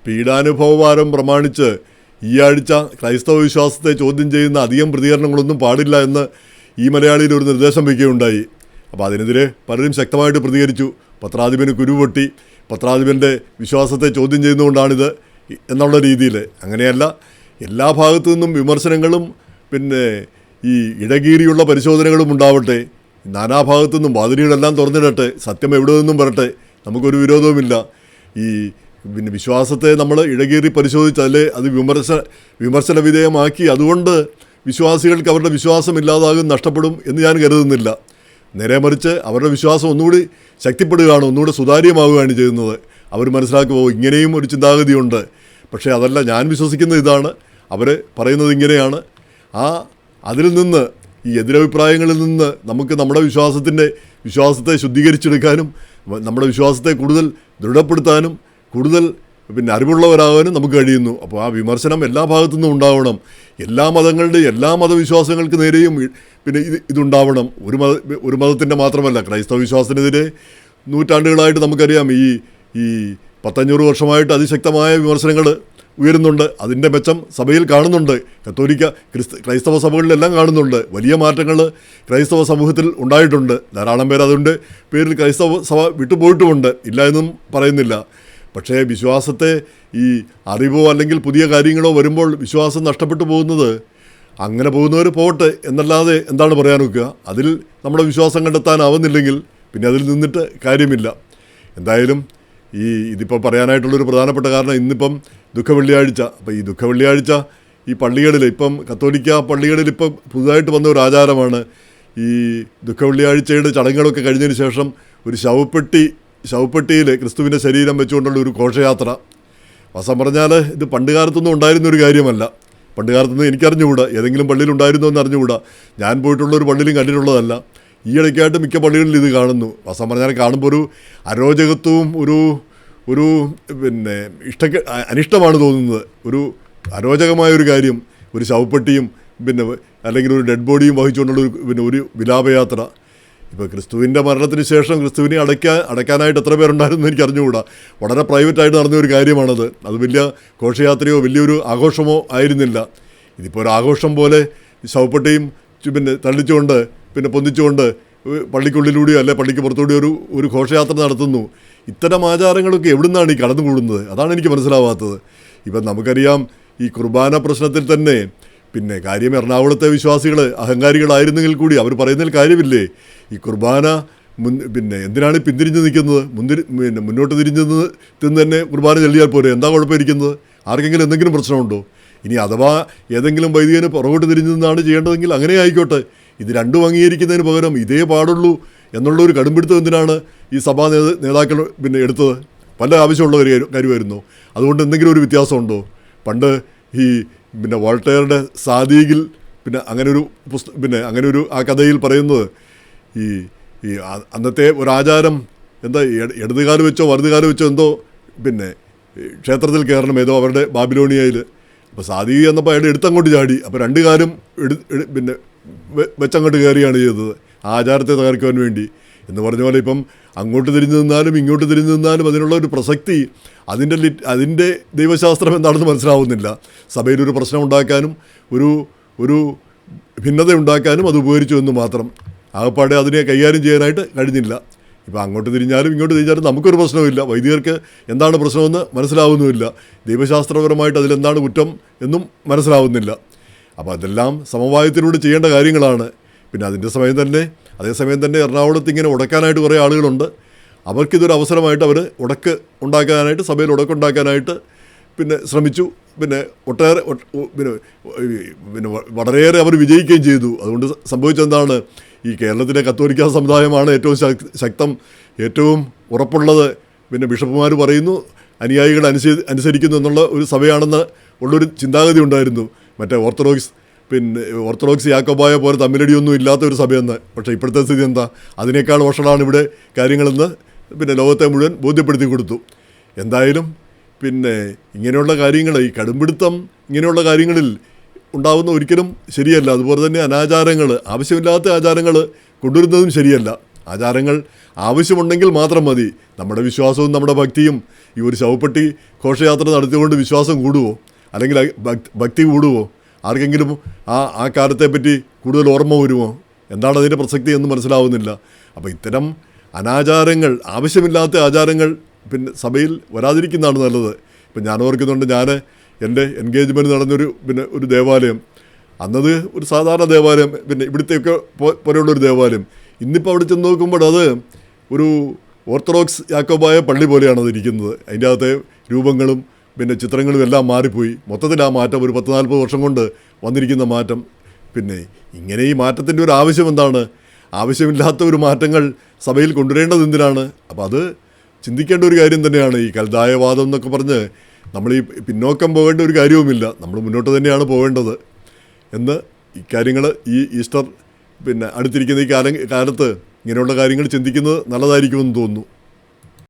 പീഡാനുഭവഭാരം പ്രമാണിച്ച് ഈ ആഴ്ച ക്രൈസ്തവ വിശ്വാസത്തെ ചോദ്യം ചെയ്യുന്ന അധികം പ്രതികരണങ്ങളൊന്നും പാടില്ല എന്ന് ഈ മലയാളിയിൽ ഒരു നിർദ്ദേശം വയ്ക്കുകയുണ്ടായി. അപ്പോൾ അതിനെതിരെ പലരും ശക്തമായിട്ട് പ്രതികരിച്ചു. പത്രാധിപന് കുരുപൊട്ടി, പത്രാധിപൻ്റെ വിശ്വാസത്തെ ചോദ്യം ചെയ്യുന്നതുകൊണ്ടാണിത് എന്നുള്ള രീതിയിൽ. അങ്ങനെയല്ല, എല്ലാ ഭാഗത്തു നിന്നും വിമർശനങ്ങളും പിന്നെ ഈ ഇടകീറിയുള്ള പരിശോധനകളും ഉണ്ടാവട്ടെ. നാനാഭാഗത്തു നിന്നും വാതിലുകളെല്ലാം തുറന്നിടട്ടെ, സത്യം എവിടെ നിന്നും വരട്ടെ, നമുക്കൊരു വിരോധവുമില്ല. ഈ പിന്നെ വിശ്വാസത്തെ നമ്മൾ ഇടകീറി പരിശോധിച്ചാലേ അത് വിമർശന വിധേയമാക്കി അതുകൊണ്ട് വിശ്വാസികൾക്ക് അവരുടെ വിശ്വാസം ഇല്ലാതാകും, നഷ്ടപ്പെടും എന്ന് ഞാൻ കരുതുന്നില്ല. നേരെ മറിച്ച് അവരുടെ വിശ്വാസം ഒന്നുകൂടി ശക്തിപ്പെടുകയാണ്, ഒന്നുകൂടി സുതാര്യമാവുകയാണ് ചെയ്യുന്നത്. അവർ മനസ്സിലാക്കുമോ ഇങ്ങനെയും ഒരു ചിന്താഗതിയുണ്ട്. പക്ഷേ അതല്ല, ഞാൻ വിശ്വസിക്കുന്നത് ഇതാണ്, അവർ പറയുന്നത് ഇങ്ങനെയാണ്. അതിൽ നിന്ന് ഈ എതിരഭിപ്രായങ്ങളിൽ നിന്ന് നമുക്ക് നമ്മുടെ വിശ്വാസത്തെ ശുദ്ധീകരിച്ചെടുക്കാനും നമ്മുടെ വിശ്വാസത്തെ കൂടുതൽ ദൃഢപ്പെടുത്താനും കൂടുതൽ പിന്നെ അറിവുള്ളവരാകാനും നമുക്ക് കഴിയുന്നു. അപ്പോൾ ആ വിമർശനം എല്ലാ ഭാഗത്തു നിന്നും ഉണ്ടാവണം. എല്ലാ മതങ്ങളുടെയും എല്ലാ മതവിശ്വാസങ്ങൾക്ക് നേരെയും പിന്നെ ഇതുണ്ടാവണം. ഒരു മതത്തിൻ്റെ മാത്രമല്ല, ക്രൈസ്തവ വിശ്വാസത്തിനെതിരെ നൂറ്റാണ്ടുകളായിട്ട് നമുക്കറിയാം ഈ 500 വർഷമായിട്ട് അതിശക്തമായ വിമർശനങ്ങൾ ഉയരുന്നുണ്ട്. അതിൻ്റെ മെച്ചം സഭയിൽ കാണുന്നുണ്ട്. കത്തോലിക്ക ക്രൈസ്തവ സഭകളിലെല്ലാം കാണുന്നുണ്ട്. വലിയ മാറ്റങ്ങൾ ക്രൈസ്തവ സമൂഹത്തിൽ ഉണ്ടായിട്ടുണ്ട്. ധാരാളം പേർ അതിൻ്റെ പേരിൽ ക്രൈസ്തവ സഭ വിട്ടുപോയിട്ടുമുണ്ട്, ഇല്ല എന്നും പറയുന്നില്ല. പക്ഷേ വിശ്വാസത്തെ ഈ അറിവോ അല്ലെങ്കിൽ പുതിയ കാര്യങ്ങളോ വരുമ്പോൾ വിശ്വാസം നഷ്ടപ്പെട്ടു പോകുന്നത്, അങ്ങനെ പോകുന്നവർ പോകട്ടെ എന്നല്ലാതെ എന്താണ് പറയാൻ നോക്കുക. അതിൽ നമ്മുടെ വിശ്വാസം കണ്ടെത്താനാവുന്നില്ലെങ്കിൽ പിന്നെ അതിൽ നിന്നിട്ട് കാര്യമില്ല. എന്തായാലും ഇതിപ്പോൾ പറയാനായിട്ടുള്ളൊരു പ്രധാനപ്പെട്ട കാരണം ഇന്നിപ്പം ദുഃഖവെള്ളിയാഴ്ച. അപ്പോൾ ഈ ദുഃഖവെള്ളിയാഴ്ച ഈ പള്ളികളിൽ ഇപ്പം കത്തോലിക്ക പള്ളികളിൽ ഇപ്പം പുതുതായിട്ട് വന്ന ഒരു ആചാരമാണ്. ഈ ദുഃഖവെള്ളിയാഴ്ചയുടെ ചടങ്ങുകളൊക്കെ കഴിഞ്ഞതിന് ശേഷം ഒരു ശവപ്പെട്ടിയിൽ ക്രിസ്തുവിൻ്റെ ശരീരം വെച്ചുകൊണ്ടുള്ള ഒരു ഘോഷയാത്ര. വാസ്തവം പറഞ്ഞാൽ ഇത് പണ്ട് കാലത്തൊന്നും ഉണ്ടായിരുന്നൊരു കാര്യമല്ല. പണ്ട് കാലത്തൊന്നും എനിക്കറിഞ്ഞുകൂടാ, ഏതെങ്കിലും പള്ളിയിൽ ഉണ്ടായിരുന്നോ എന്ന് അറിഞ്ഞുകൂടാ. ഞാൻ പോയിട്ടുള്ളൊരു പള്ളിയിലും കണ്ടിട്ടുള്ളതല്ല. ഈ ഇടയ്ക്കായിട്ട് മിക്ക പള്ളികളിൽ ഇത് കാണുന്നു. വാസ്തവം പറഞ്ഞാൽ കാണുമ്പോൾ ഒരു അരോചകത്വവും ഒരു പിന്നെ അനിഷ്ടമാണ് തോന്നുന്നത്. ഒരു അരോചകമായൊരു കാര്യം, ഒരു ശവപ്പെട്ടിയും പിന്നെ അല്ലെങ്കിൽ ഒരു ഡെഡ് ബോഡിയും വഹിച്ചുകൊണ്ടുള്ള ഒരു വിലാപയാത്ര. ഇപ്പോൾ ക്രിസ്തുവിൻ്റെ മരണത്തിന് ശേഷം ക്രിസ്തുവിനെ അടയ്ക്കാനായിട്ട് എത്ര പേരുണ്ടായിരുന്നു എനിക്ക് അറിഞ്ഞുകൂടാ. വളരെ പ്രൈവറ്റായിട്ട് നടന്ന ഒരു കാര്യമാണത്. അത് വലിയ ഘോഷയാത്രയോ വലിയൊരു ആഘോഷമോ ആയിരുന്നില്ല. ഇതിപ്പോൾ ഒരു ആഘോഷം പോലെ ശവപ്പെട്ടിയും പിന്നെ തള്ളിച്ചുകൊണ്ട് പിന്നെ പൊന്തിച്ചുകൊണ്ട് പള്ളിക്കുള്ളിലൂടെയോ അല്ലെ പള്ളിക്ക് പുറത്തുകൂടിയോ ഒരു ഘോഷയാത്ര നടത്തുന്നു. ഇത്തരം ആചാരങ്ങളൊക്കെ എവിടെ നിന്നാണ് ഈ കടന്നുകൂടുന്നത്? അതാണ് എനിക്ക് മനസ്സിലാവാത്തത്. ഇപ്പം നമുക്കറിയാം, ഈ കുർബാന പ്രശ്നത്തിൽ തന്നെ പിന്നെ കാര്യം എറണാകുളത്തെ വിശ്വാസികൾ അഹങ്കാരികളായിരുന്നെങ്കിൽ കൂടി അവർ പറയുന്നതിൽ കാര്യമില്ലേ? ഈ കുർബാന പിന്നെ എന്തിനാണ് പിന്തിരിഞ്ഞ് നിൽക്കുന്നത്? പിന്നെ മുന്നോട്ട് തിരിഞ്ഞ് തന്നെ കുർബാന ചൊല്ലിയാൽ പോരെ, എന്താ കുഴപ്പമിരിക്കുന്നത്? ആർക്കെങ്കിലും എന്തെങ്കിലും പ്രശ്നമുണ്ടോ? ഇനി അഥവാ ഏതെങ്കിലും വൈദികന് പുറകോട്ട് തിരിഞ്ഞു നിന്നാണ് ചെയ്യേണ്ടതെങ്കിൽ അങ്ങനെ ആയിക്കോട്ടെ. ഇത് രണ്ടും അംഗീകരിക്കുന്നതിന് പകരം ഇതേ പാടുള്ളൂ എന്നുള്ളൊരു കടുംപിടുത്തം എന്തിനാണ് ഈ സഭാ നേതാക്കൾ പിന്നെ എടുത്തത്? പല ആവശ്യമുള്ള കാര്യമായിരുന്നു. അതുകൊണ്ട് എന്തെങ്കിലും ഒരു വ്യത്യാസമുണ്ടോ? പണ്ട് ഈ പിന്നെ വോൾട്ടയറുടെ സാദീഖിൽ പിന്നെ അങ്ങനൊരു ആ കഥയിൽ പറയുന്നത് ഈ അന്നത്തെ ഒരാചാരം എന്താ, ഇടതുകാല് വെച്ചോ വലതുകാല് വെച്ചോ എന്തോ പിന്നെ ക്ഷേത്രത്തിൽ കയറണം ഏതോ അവരുടെ ബാബിലോണിയയിൽ. അപ്പോൾ സാദീഖ് എന്നപ്പോൾ അയാൾ എടുത്തങ്ങോട്ട് ചാടി. അപ്പോൾ രണ്ട് കാലും പിന്നെ വെച്ചങ്ങോട്ട് കയറിയാണ് ചെയ്തത് ആചാരത്തെ തകർക്കുവാൻ വേണ്ടി. എന്ന് പറഞ്ഞ പോലെ ഇപ്പം അങ്ങോട്ട് തിരിഞ്ഞു നിന്നാലും ഇങ്ങോട്ട് തിരിഞ്ഞു നിന്നാലും അതിനുള്ള ഒരു പ്രസക്തി, അതിൻ്റെ ദൈവശാസ്ത്രം എന്താണെന്ന് മനസ്സിലാവുന്നില്ല. സഭയിലൊരു പ്രശ്നം ഉണ്ടാക്കാനും ഒരു ഭിന്നത ഉണ്ടാക്കാനും അത് ഉപകരിച്ചു എന്ന് മാത്രം. ആകപ്പാടെ അതിനെ കൈകാര്യം ചെയ്യാനായിട്ട് കഴിഞ്ഞില്ല. ഇപ്പോൾ അങ്ങോട്ട് തിരിഞ്ഞാലും ഇങ്ങോട്ട് തിരിഞ്ഞാലും നമുക്കൊരു പ്രശ്നവുമില്ല. വൈദികർക്ക് എന്താണ് പ്രശ്നമെന്ന് മനസ്സിലാവുന്നുമില്ല. ദൈവശാസ്ത്രപരമായിട്ട് അതിലെന്താണ് കുറ്റം എന്നും മനസ്സിലാവുന്നില്ല. അപ്പോൾ അതെല്ലാം സമവായത്തിലൂടെ ചെയ്യേണ്ട കാര്യങ്ങളാണ്. പിന്നെ അതേസമയം തന്നെ എറണാകുളത്ത് ഇങ്ങനെ ഉടക്കാനായിട്ട് കുറേ ആളുകളുണ്ട്. അവർക്കിതൊരു അവസരമായിട്ട് അവർ ഉടക്ക് ഉണ്ടാക്കാനായിട്ട്, സഭയിൽ ഉടക്കുണ്ടാക്കാനായിട്ട് പിന്നെ ശ്രമിച്ചു. പിന്നെ വളരെയേറെ അവർ വിജയിക്കുകയും ചെയ്തു. അതുകൊണ്ട് സംഭവിച്ചെന്താണ്, ഈ കേരളത്തിലെ കത്തോലിക്ക സമുദായമാണ് ഏറ്റവും ശക്തം, ഏറ്റവും ഉറപ്പുള്ളത്. പിന്നെ ബിഷപ്പുമാർ പറയുന്നു, അനുയായികൾ അനുസരിക്കുന്നു എന്നുള്ള ഒരു സഭയാണെന്ന് ഉള്ളൊരു ചിന്താഗതി ഉണ്ടായിരുന്നു. മറ്റേ ഓർത്തഡോക്സ് യാക്കോബായ പോലെ തമ്മിലടിയൊന്നും ഇല്ലാത്ത ഒരു സഭയെന്ന്. പക്ഷേ ഇപ്പോഴത്തെ സ്ഥിതി എന്താ? അതിനേക്കാൾ വഷളാണ് ഇവിടെ കാര്യങ്ങളെന്ന് പിന്നെ ലോകത്തെ മുഴുവൻ ബോധ്യപ്പെടുത്തി കൊടുത്തു. എന്തായാലും പിന്നെ ഇങ്ങനെയുള്ള കാര്യങ്ങൾ, ഈ കടുംപിടുത്തം ഇങ്ങനെയുള്ള കാര്യങ്ങളിൽ ഉണ്ടാകുന്ന ഒരിക്കലും ശരിയല്ല. അതുപോലെ തന്നെ അനാചാരങ്ങൾ, ആവശ്യമില്ലാത്ത ആചാരങ്ങൾ കൊണ്ടുവരുന്നതും ശരിയല്ല. ആചാരങ്ങൾ ആവശ്യമുണ്ടെങ്കിൽ മാത്രം മതി. നമ്മുടെ വിശ്വാസവും നമ്മുടെ ഭക്തിയും ഈ ഒരു ശവപ്പെട്ടി ഘോഷയാത്ര നടത്തിക്കൊണ്ട് വിശ്വാസം കൂടുമോ, അല്ലെങ്കിൽ ഭക്തി കൂടുമോ? ആർക്കെങ്കിലും ആ കാലത്തെപ്പറ്റി കൂടുതൽ ഓർമ്മ വരുമോ? എന്താണ് അതിൻ്റെ പ്രസക്തി എന്ന് മനസ്സിലാവുന്നില്ല. അപ്പോൾ ഇത്തരം അനാചാരങ്ങൾ, ആവശ്യമില്ലാത്ത ആചാരങ്ങൾ പിന്നെ സഭയിൽ വരാതിരിക്കുന്നതാണ് നല്ലത്. ഇപ്പം ഞാൻ ഓർക്കുന്നുണ്ട്, ഞാൻ എൻ്റെ എൻഗേജ്മെൻറ്റ് നടന്നൊരു ഒരു ദേവാലയം, അന്നത് ഒരു സാധാരണ ദേവാലയം, പിന്നെ ഇവിടുത്തെയൊക്കെ പോലെയുള്ളൊരു ദേവാലയം. ഇന്നിപ്പോൾ അവിടെ ചെന്ന് നോക്കുമ്പോൾ അത് ഒരു ഓർത്തഡോക്സ് യാക്കോബായ പള്ളി പോലെയാണ് അതിരിക്കുന്നത്. അതിൻ്റെ അകത്തെ രൂപങ്ങളും പിന്നെ ചിത്രങ്ങളും എല്ലാം മാറിപ്പോയി. മൊത്തത്തിൽ ആ മാറ്റം ഒരു 10-40 വർഷം കൊണ്ട് വന്നിരിക്കുന്ന മാറ്റം. പിന്നെ ഇങ്ങനെ ഈ മാറ്റത്തിൻ്റെ ഒരു ആവശ്യം എന്താണ്? ആവശ്യമില്ലാത്ത ഒരു മാറ്റങ്ങൾ സഭയിൽ കൊണ്ടുവരേണ്ടത് എന്തിനാണ്? അപ്പോൾ അത് ചിന്തിക്കേണ്ട ഒരു കാര്യം തന്നെയാണ്. ഈ കൽദായവാദം എന്നൊക്കെ പറഞ്ഞ് നമ്മൾ ഈ പിന്നോക്കം പോകേണ്ട ഒരു കാര്യവുമില്ല, നമ്മൾ മുന്നോട്ട് തന്നെയാണ് പോകേണ്ടത് എന്ന് ഇക്കാര്യങ്ങൾ ഈ ഈസ്റ്റർ പിന്നെ അടുത്തിരിക്കുന്ന ഈ കാലത്ത് ഇങ്ങനെയുള്ള കാര്യങ്ങൾ ചിന്തിക്കുന്നത് നല്ലതായിരിക്കുമെന്ന് തോന്നുന്നു.